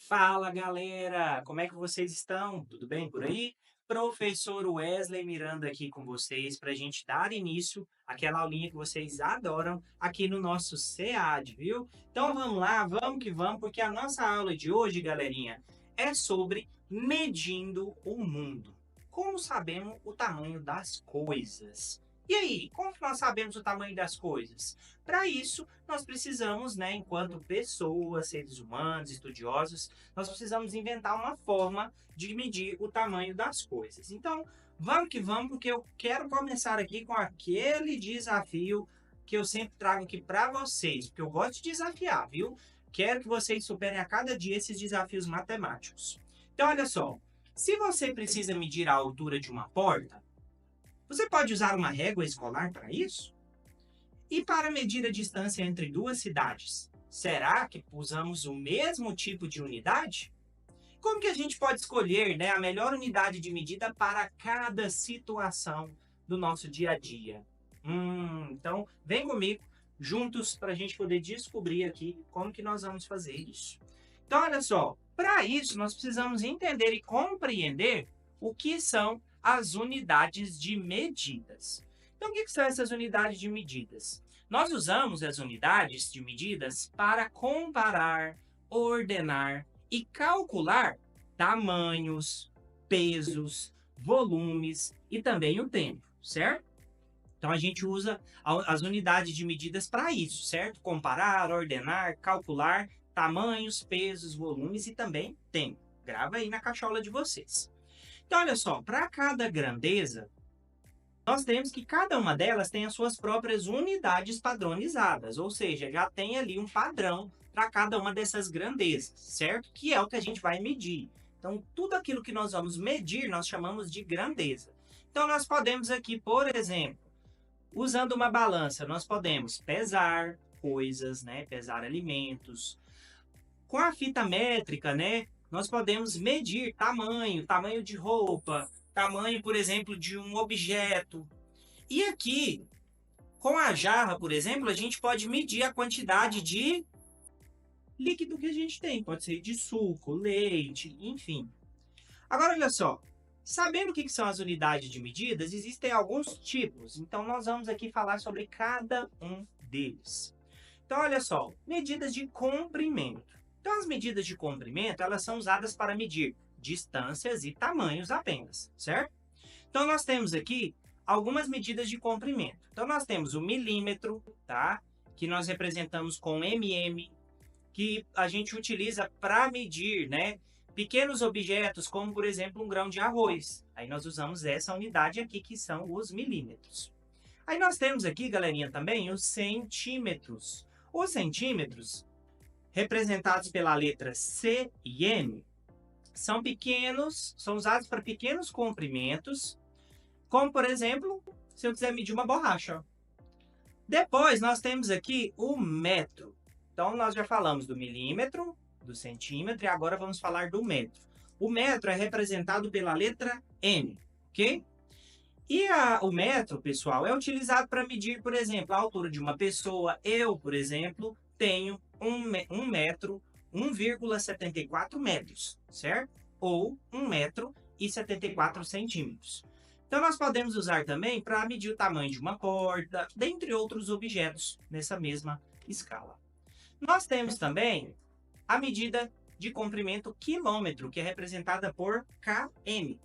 Fala galera, como é que vocês estão? Tudo bem por aí? Professor Wesley Miranda aqui com vocês para a gente dar início àquela aulinha que vocês adoram aqui no nosso SEAD, viu? Então vamos lá, vamos que vamos, porque a nossa aula de hoje, galerinha, é sobre medindo o mundo. Como sabemos o tamanho das coisas? E aí, como que nós sabemos o tamanho das coisas? Para isso, nós precisamos, né, enquanto pessoas, seres humanos, estudiosos, nós precisamos inventar uma forma de medir o tamanho das coisas. Então, vamos que vamos, porque eu quero começar aqui com aquele desafio que eu sempre trago aqui para vocês, porque eu gosto de desafiar, viu? Quero que vocês superem a cada dia esses desafios matemáticos. Então, olha só, se você precisa medir a altura de uma porta, você pode usar uma régua escolar para isso? E para medir a distância entre duas cidades, será que usamos o mesmo tipo de unidade? Como que a gente pode escolher, né, a melhor unidade de medida para cada situação do nosso dia a dia? Então, vem comigo, juntos, para a gente poder descobrir aqui como que nós vamos fazer isso. Então, olha só, para isso nós precisamos entender e compreender o que são as unidades de medidas. Então, o que são essas unidades de medidas? Nós usamos as unidades de medidas para comparar, ordenar e calcular tamanhos, pesos, volumes e também o tempo, certo? Então a gente usa as unidades de medidas para isso, certo? Comparar, ordenar, calcular tamanhos, pesos, volumes e também tempo. Grava aí na cachola de vocês. Então olha só, para cada grandeza, nós temos que cada uma delas tem as suas próprias unidades padronizadas, ou seja, já tem ali um padrão para cada uma dessas grandezas, certo? Que é o que a gente vai medir. Então, tudo aquilo que nós vamos medir, nós chamamos de grandeza. Então, nós podemos aqui, por exemplo, usando uma balança, nós podemos pesar coisas, né? Pesar alimentos. Com a fita métrica, né? Nós podemos medir tamanho de roupa, tamanho, por exemplo, de um objeto. E aqui, com a jarra, por exemplo, a gente pode medir a quantidade de líquido que a gente tem. Pode ser de suco, leite, enfim. Agora, olha só. Sabendo o que são as unidades de medidas, existem alguns tipos. Então, nós vamos aqui falar sobre cada um deles. Então, olha só. Medidas de comprimento. Então, as medidas de comprimento, elas são usadas para medir distâncias e tamanhos apenas, certo? Então, nós temos aqui algumas medidas de comprimento. Então, nós temos o milímetro, tá? Que nós representamos com mm, que a gente utiliza para medir, né? Pequenos objetos, como, por exemplo, um grão de arroz. Aí nós usamos essa unidade aqui, que são os milímetros. Aí nós temos aqui, galerinha, também os centímetros. Os centímetros, representados pela letra C e M, são pequenos, são usados para pequenos comprimentos, como, por exemplo, se eu quiser medir uma borracha. Depois, nós temos aqui o metro. Então, nós já falamos do milímetro, do centímetro, e agora vamos falar do metro. O metro é representado pela letra M, ok? E o metro, pessoal, é utilizado para medir, por exemplo, a altura de uma pessoa. Eu, por exemplo, tenho um metro, 1,74 metros, certo? Ou 1,74 centímetros. Então, nós podemos usar também para medir o tamanho de uma porta, dentre outros objetos nessa mesma escala. Nós temos também a medida de comprimento quilômetro, que é representada por km,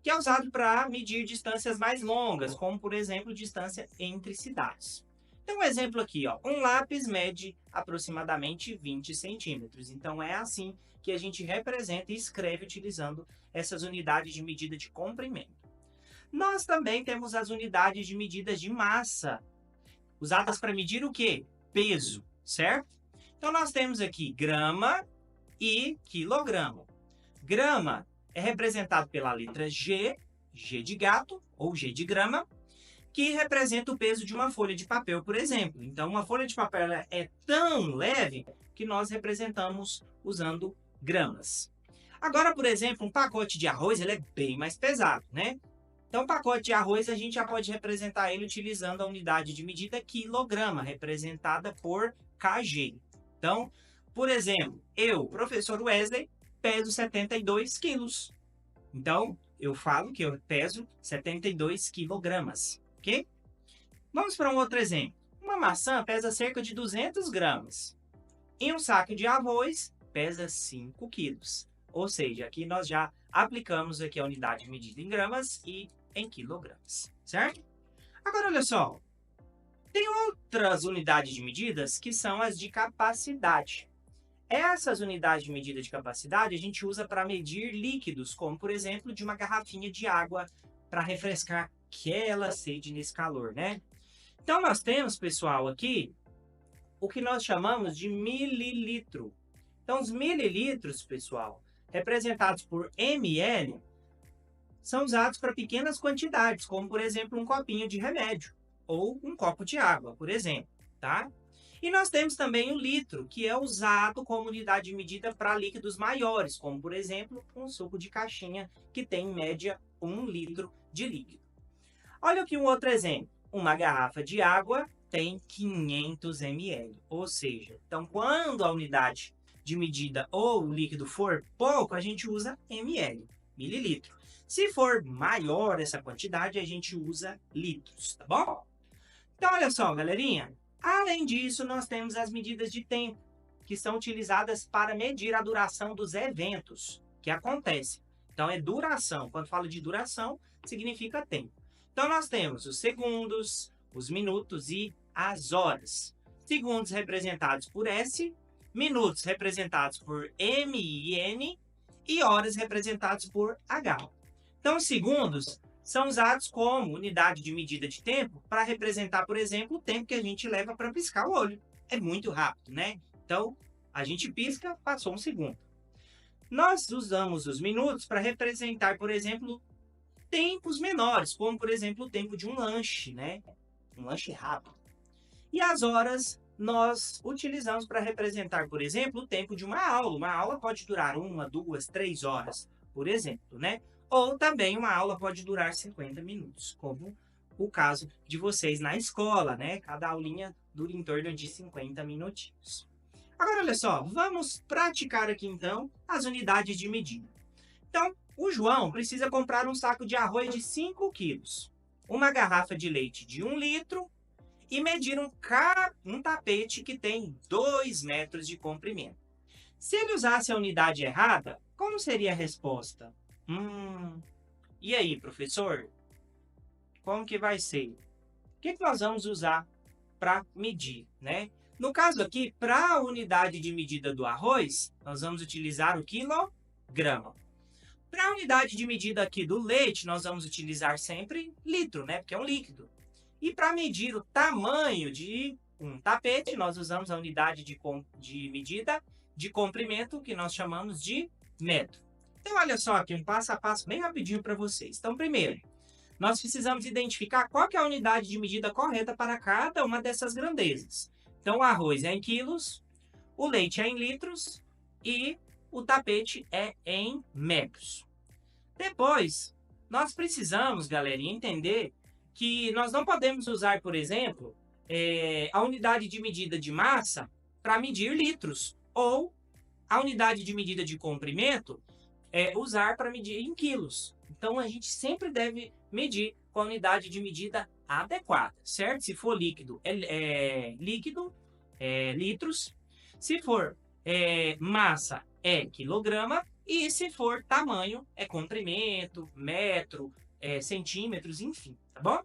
que é usado para medir distâncias mais longas, como, por exemplo, distância entre cidades. Então, um exemplo aqui, ó, um lápis mede aproximadamente 20 centímetros. Então, é assim que a gente representa e escreve utilizando essas unidades de medida de comprimento. Nós também temos as unidades de medidas de massa, usadas para medir o quê? Peso, certo? Então, nós temos aqui grama e quilograma. Grama é representado pela letra G, G de gato ou G de grama, que representa o peso de uma folha de papel, por exemplo. Então, uma folha de papel é tão leve que nós representamos usando gramas. Agora, por exemplo, um pacote de arroz ele é bem mais pesado, né? Então, o pacote de arroz, a gente já pode representar ele utilizando a unidade de medida quilograma, representada por kg. Então, Por exemplo, eu, professor Wesley, peso 72 quilos. Então, eu falo que eu peso 72 quilogramas, ok? Vamos para um outro exemplo. Uma maçã pesa cerca de 200 gramas. E um saco de arroz pesa 5 quilos. Ou seja, aqui nós já aplicamos aqui a unidade medida em gramas e em quilogramas, certo? Agora, olha só. Tem outras unidades de medidas que são as de capacidade. Essas unidades de medida de capacidade a gente usa para medir líquidos, como por exemplo de uma garrafinha de água para refrescar aquela sede nesse calor, né? Então nós temos, pessoal, aqui o que nós chamamos de mililitro. Então os mililitros, pessoal, representados por ml, são usados para pequenas quantidades, como por exemplo um copinho de remédio ou um copo de água, por exemplo, tá? E nós temos também o litro, que é usado como unidade de medida para líquidos maiores, como por exemplo um suco de caixinha, que tem em média 1 litro de líquido. Olha aqui um outro exemplo. Uma garrafa de água tem 500 ml, ou seja, então quando a unidade de medida ou o líquido for pouco, a gente usa ml, mililitro. Se for maior essa quantidade, a gente usa litros, tá bom? Então, olha só, galerinha. Além disso, nós temos as medidas de tempo, que são utilizadas para medir a duração dos eventos que acontecem. Então, é duração. Quando falo de duração, significa tempo. Então, nós temos os segundos, os minutos e as horas. Segundos representados por S, minutos representados por M e N e horas representados por H. Então, os segundos são usados como unidade de medida de tempo para representar, por exemplo, o tempo que a gente leva para piscar o olho. É muito rápido, né? Então, a gente pisca, passou um segundo. Nós usamos os minutos para representar, por exemplo, tempos menores, como, por exemplo, o tempo de um lanche, né? Um lanche rápido. E as horas nós utilizamos para representar, por exemplo, o tempo de uma aula. Uma aula pode durar 1, 2, 3 horas, por exemplo, né? Ou também uma aula pode durar 50 minutos, como o caso de vocês na escola, né? Cada aulinha dura em torno de 50 minutinhos. Agora, olha só, vamos praticar aqui então as unidades de medida. Então, o João precisa comprar um saco de arroz de 5 quilos, uma garrafa de leite de 1 litro e medir um tapete que tem 2 metros de comprimento. Se ele usasse a unidade errada, como seria a resposta? E aí, professor? Como que vai ser? O que nós vamos usar para medir, né? No caso aqui, para a unidade de medida do arroz, nós vamos utilizar o quilograma. Para a unidade de medida aqui do leite, nós vamos utilizar sempre litro, né? Porque é um líquido. E para medir o tamanho de um tapete, nós usamos a unidade de medida de comprimento, que nós chamamos de metro. Então, olha só aqui um passo a passo bem rapidinho para vocês. Então, primeiro, nós precisamos identificar qual que é a unidade de medida correta para cada uma dessas grandezas. Então, o arroz é em quilos, o leite é em litros e o tapete é em metros. Depois, nós precisamos, galerinha, entender que nós não podemos usar, por exemplo, a unidade de medida de massa para medir litros ou a unidade de medida de comprimento usar para medir em quilos. Então, a gente sempre deve medir com a unidade de medida adequada, certo? Se for líquido, líquido, litros. Se for massa, é quilograma. E se for tamanho, é comprimento, metro, centímetros, enfim, tá bom?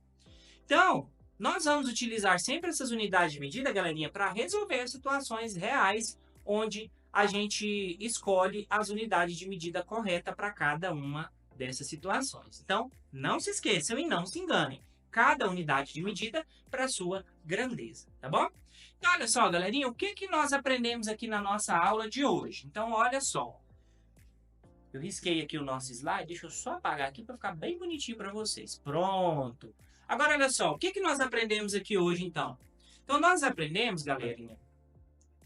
Então, nós vamos utilizar sempre essas unidades de medida, galerinha, para resolver situações reais onde a gente escolhe as unidades de medida correta para cada uma dessas situações. Então, não se esqueçam e não se enganem. Cada unidade de medida para a sua grandeza, tá bom? Então, olha só, galerinha, o que nós aprendemos aqui na nossa aula de hoje? Então, olha só. Eu risquei aqui o nosso slide, deixa eu só apagar aqui para ficar bem bonitinho para vocês. Pronto! Agora, olha só, o que nós aprendemos aqui hoje, então? Então, nós aprendemos, galerinha,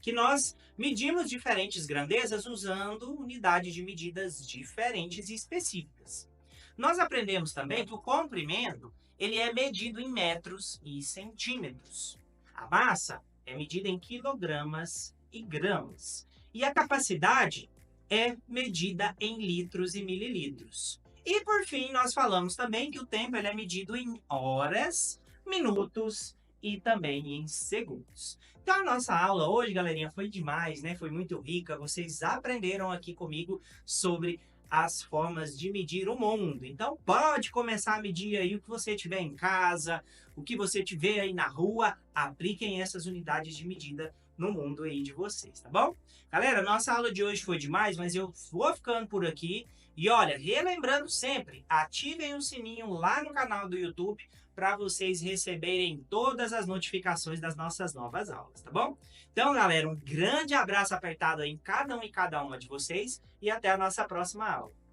que nós medimos diferentes grandezas usando unidades de medidas diferentes e específicas. Nós aprendemos também que o comprimento ele é medido em metros e centímetros. A massa é medida em quilogramas e gramas. E a capacidade é medida em litros e mililitros. E por fim, nós falamos também que o tempo ele é medido em horas, minutos e também em segundos. Então a nossa aula hoje, galerinha, foi demais, né? Foi muito rica. Vocês aprenderam aqui comigo sobre as formas de medir o mundo. Então pode começar a medir aí o que você tiver em casa, o que você tiver aí na rua, apliquem essas unidades de medida no mundo aí de vocês, tá bom? Galera, nossa aula de hoje foi demais, mas eu vou ficando por aqui. E olha, relembrando sempre, ativem o sininho lá no canal do YouTube para vocês receberem todas as notificações das nossas novas aulas, tá bom? Então, galera, um grande abraço apertado em cada um e cada uma de vocês e até a nossa próxima aula.